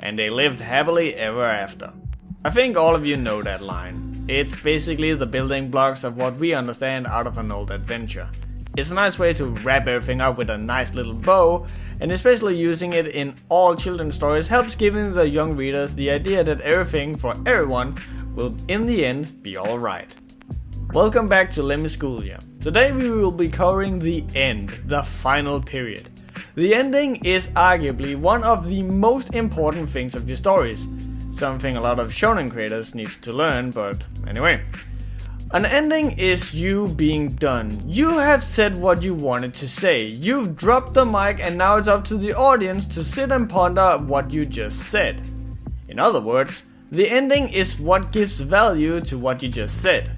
and they lived happily ever after. I think all of you know that line. It's basically the building blocks of what we understand out of an old adventure. It's a nice way to wrap everything up with a nice little bow, and especially using it in all children's stories helps giving the young readers the idea that everything for everyone will in the end be alright. Welcome back to Lemme School Ya. Today we will be covering the end, the final period. The ending is arguably one of the most important things of your stories. Something a lot of shonen creators need to learn, but anyway. An ending is you being done. You have said what you wanted to say. You've dropped the mic and now it's up to the audience to sit and ponder what you just said. In other words, the ending is what gives value to what you just said.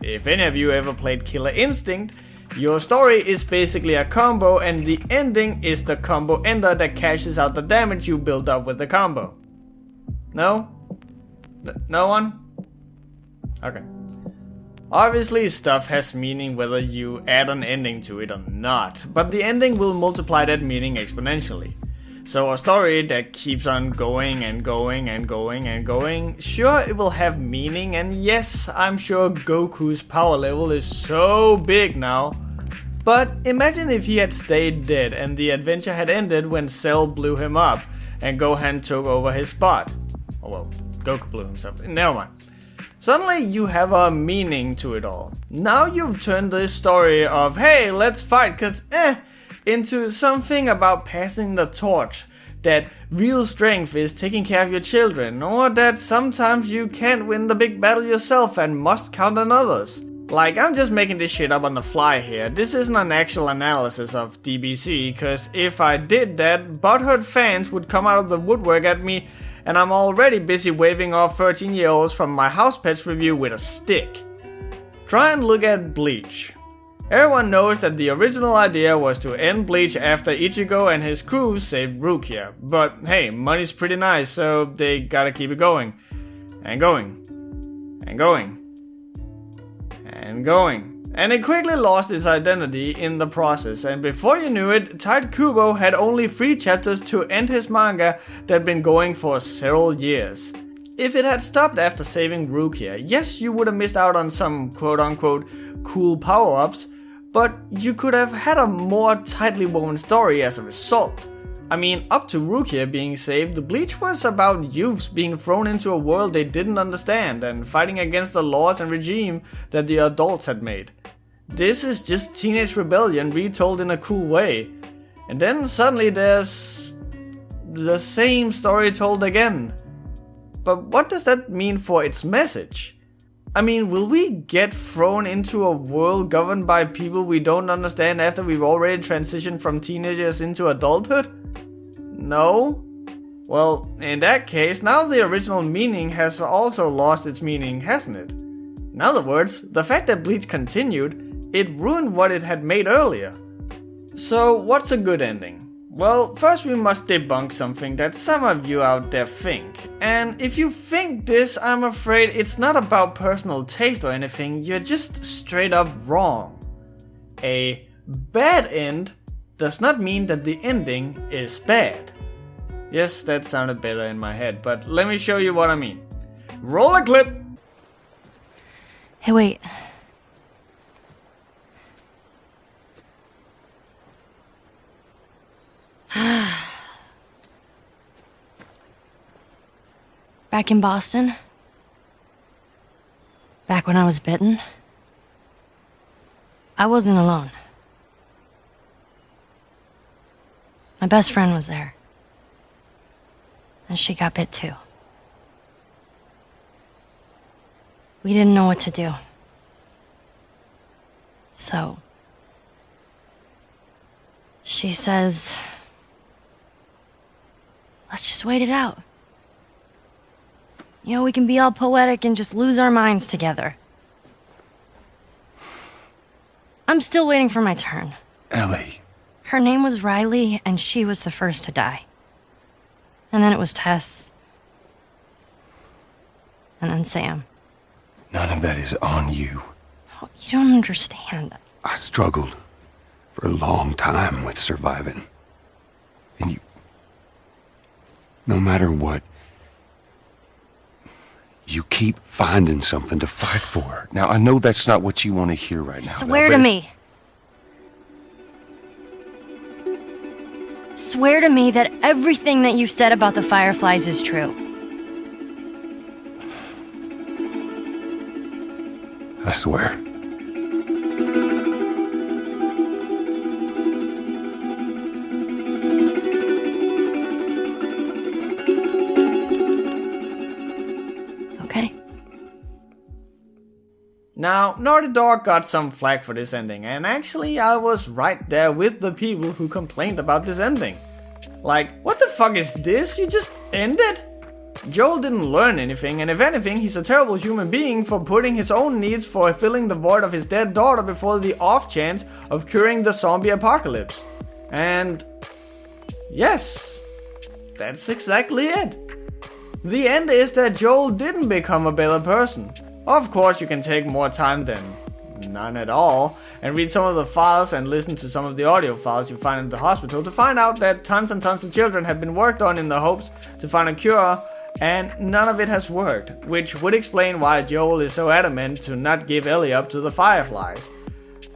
If any of you ever played Killer Instinct, your story is basically a combo and the ending is the combo ender that cashes out the damage you built up with the combo. No? No one? Okay. Obviously stuff has meaning whether you add an ending to it or not, but the ending will multiply that meaning exponentially. So a story that keeps on going and going and going and going, sure it will have meaning, and yes, I'm sure Goku's power level is so big now. But imagine if he had stayed dead and the adventure had ended when Cell blew him up and Gohan took over his spot. Oh well, Goku blew himself. Never mind. Suddenly you have a meaning to it all. Now you've turned this story of, hey, let's fight cause into something about passing the torch. That real strength is taking care of your children, or that sometimes you can't win the big battle yourself and must count on others. Like, I'm just making this shit up on the fly here. This isn't an actual analysis of DBC, cause if I did that, butthurt fans would come out of the woodwork at me, and I'm already busy waving off 13-year-olds from my House Pets review with a stick. Try and look at Bleach. Everyone knows that the original idea was to end Bleach after Ichigo and his crew saved Rukia, but hey, money's pretty nice, so they gotta keep it going. And going. And going. And going. And it quickly lost its identity in the process, and before you knew it, Tite Kubo had only 3 chapters to end his manga that had been going for several years. If it had stopped after saving Rukia, yes, you would have missed out on some quote-unquote cool power-ups, but you could have had a more tightly woven story as a result. I mean, up to Rukia being saved, Bleach was about youths being thrown into a world they didn't understand and fighting against the laws and regime that the adults had made. This is just teenage rebellion retold in a cool way. And then suddenly there's the same story told again. But what does that mean for its message? I mean, will we get thrown into a world governed by people we don't understand after we've already transitioned from teenagers into adulthood? No? Well, in that case, now the original meaning has also lost its meaning, hasn't it? In other words, the fact that Bleach continued, it ruined what it had made earlier. So, what's a good ending? Well, first we must debunk something that some of you out there think. And if you think this, I'm afraid it's not about personal taste or anything, you're just straight up wrong. A bad end does not mean that the ending is bad. Yes, that sounded better in my head, but let me show you what I mean. Roll a clip! Hey, wait. Back in Boston, back when I was bitten, I wasn't alone. My best friend was there, and she got bit too. We didn't know what to do. So, she says, let's just wait it out. You know, we can be all poetic and just lose our minds together. I'm still waiting for my turn. Ellie. Her name was Riley, and she was the first to die. And then it was Tess. And then Sam. None of that is on you. Oh, you don't understand. I struggled for a long time with surviving. And No matter what, you keep finding something to fight for. Now, I know that's not what you want to hear right now. Swear Val, to but me. Swear to me that everything that you've said about the Fireflies is true. I swear. Okay. Now, Naughty Dog got some flack for this ending, and actually I was right there with the people who complained about this ending. Like, what the fuck is this? You just ended? Joel didn't learn anything, and if anything, he's a terrible human being for putting his own needs for filling the void of his dead daughter before the off chance of curing the zombie apocalypse. And yes, that's exactly it. The end is that Joel didn't become a better person. Of course, you can take more time than none at all and read some of the files and listen to some of the audio files you find in the hospital to find out that tons and tons of children have been worked on in the hopes to find a cure, and none of it has worked, which would explain why Joel is so adamant to not give Ellie up to the Fireflies.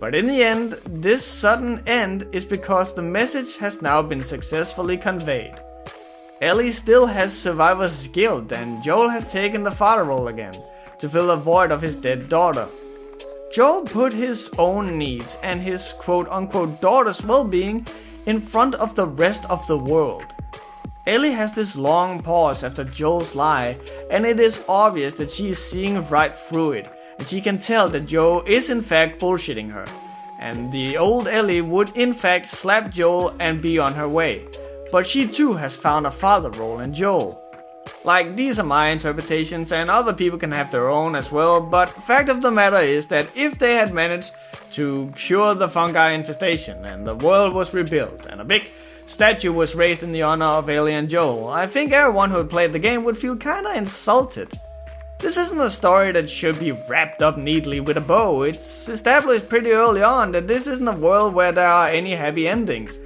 But in the end, this sudden end is because the message has now been successfully conveyed. Ellie still has survivor's guilt, and Joel has taken the father role again to fill the void of his dead daughter. Joel put his own needs and his quote-unquote daughter's well-being in front of the rest of the world. Ellie has this long pause after Joel's lie, and it is obvious that she is seeing right through it, and she can tell that Joel is in fact bullshitting her, and the old Ellie would in fact slap Joel and be on her way, but she too has found a father role in Joel. Like, these are my interpretations, and other people can have their own as well, but fact of the matter is that if they had managed to cure the fungi infestation, and the world was rebuilt, and a big statue was raised in the honor of Ellie and Joel, I think everyone who had played the game would feel kinda insulted. This isn't a story that should be wrapped up neatly with a bow. It's established pretty early on that this isn't a world where there are any happy endings,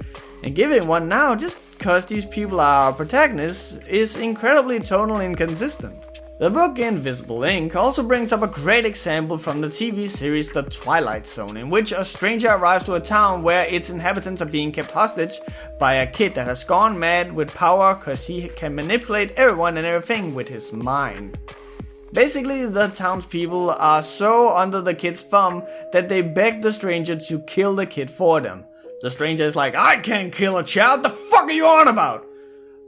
and giving one now just because these people are our protagonists is incredibly tonally inconsistent. The book Invisible Ink also brings up a great example from the TV series The Twilight Zone, in which a stranger arrives to a town where its inhabitants are being kept hostage by a kid that has gone mad with power cause he can manipulate everyone and everything with his mind. Basically, the townspeople are so under the kid's thumb that they beg the stranger to kill the kid for them. The stranger is like, I can't kill a child, the fuck are you on about?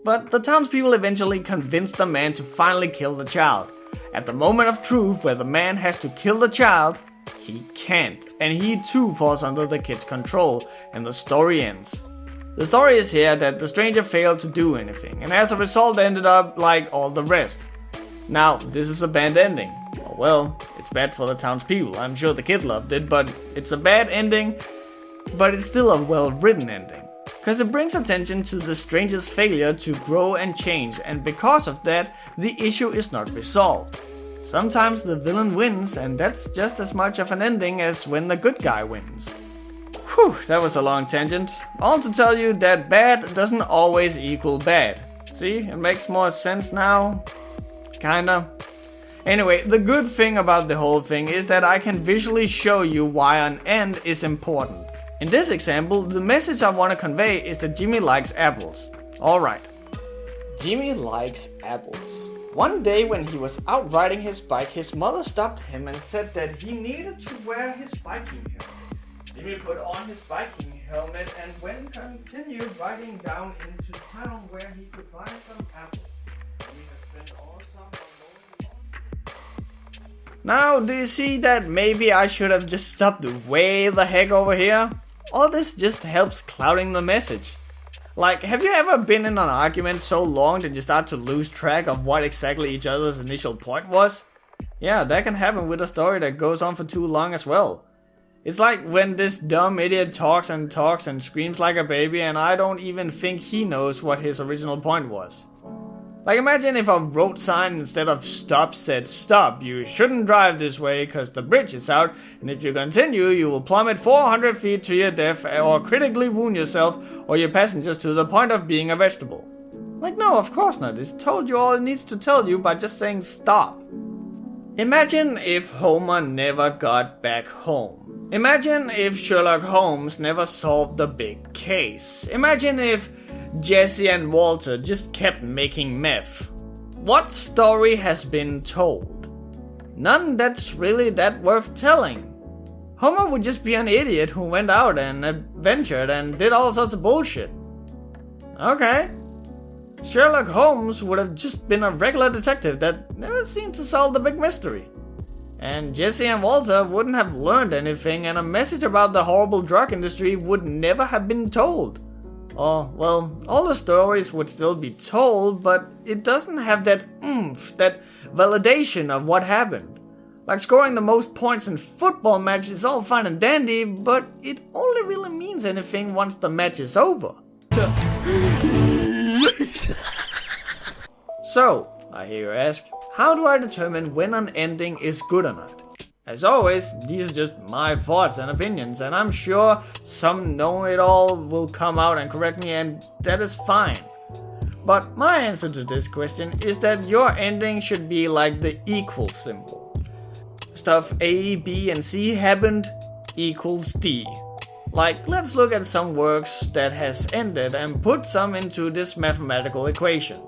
But the townspeople eventually convince the man to finally kill the child. At the moment of truth where the man has to kill the child, he can't, and he too falls under the kid's control, and the story ends. The story is here that the stranger failed to do anything, and as a result ended up like all the rest. Now, this is a bad ending. Well, it's bad for the townspeople. I'm sure the kid loved it, but it's a bad ending, but it's still a well-written ending. Because it brings attention to the stranger's failure to grow and change, and because of that, the issue is not resolved. Sometimes the villain wins, and that's just as much of an ending as when the good guy wins. Whew, that was a long tangent. All to tell you that bad doesn't always equal bad. See, it makes more sense now. Kinda. Anyway, the good thing about the whole thing is that I can visually show you why an end is important. In this example, the message I want to convey is that Jimmy likes apples. Alright. Jimmy likes apples. One day when he was out riding his bike, his mother stopped him and said that he needed to wear his biking helmet. Jimmy put on his biking helmet and continued riding down into town where he could buy some apples. Jimmy had spent all summer mowing. Now, do you see that maybe I should have just stopped way the heck over here? All this just helps clouding the message. Like, have you ever been in an argument so long that you start to lose track of what exactly each other's initial point was? Yeah, that can happen with a story that goes on for too long as well. It's like when this dumb idiot talks and screams like a baby and I don't even think he knows what his original point was. Like, imagine if a road sign instead of stop said, stop, you shouldn't drive this way cause the bridge is out, and if you continue you will plummet 400 feet to your death or critically wound yourself or your passengers to the point of being a vegetable. Like, no, of course not. It's told you all it needs to tell you by just saying stop. Imagine if Homer never got back home. Imagine if Sherlock Holmes never solved the big case. Imagine if Jesse and Walter just kept making meth. What story has been told? None that's really that worth telling. Homer would just be an idiot who went out and adventured and did all sorts of bullshit. Okay. Sherlock Holmes would have just been a regular detective that never seemed to solve the big mystery. And Jesse and Walter wouldn't have learned anything, and a message about the horrible drug industry would never have been told. Or, well, all the stories would still be told, but it doesn't have that oomph, that validation of what happened. Like scoring the most points in football matches is all fine and dandy, but it only really means anything once the match is over. So, I hear you ask, how do I determine when an ending is good or not? As always, these are just my thoughts and opinions, and I'm sure some know-it-all will come out and correct me, and that is fine. But my answer to this question is that your ending should be like the equal symbol. Stuff A, B, and C happened equals D. Like, let's look at some works that has ended and put some into this mathematical equation.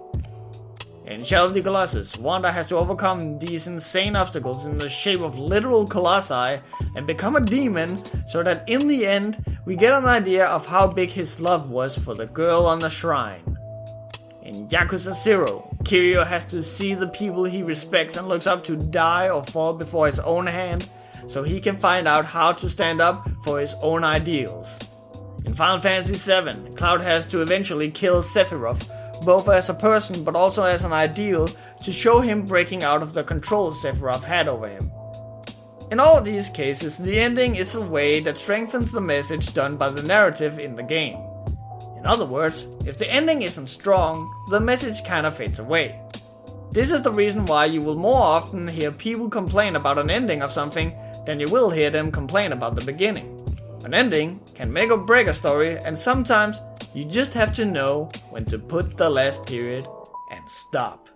In Shadow of the Colossus, Wanda has to overcome these insane obstacles in the shape of literal colossi and become a demon so that in the end we get an idea of how big his love was for the girl on the shrine. In Yakuza 0, Kiryu has to see the people he respects and looks up to die or fall before his own hand so he can find out how to stand up for his own ideals. In Final Fantasy VII, Cloud has to eventually kill Sephiroth, both as a person but also as an ideal, to show him breaking out of the control Sephiroth had over him. In all of these cases, the ending is a way that strengthens the message done by the narrative in the game. In other words, if the ending isn't strong, the message kinda fades away. This is the reason why you will more often hear people complain about an ending of something than you will hear them complain about the beginning. An ending can make or break a story, and sometimes you just have to know when to put the last period and stop.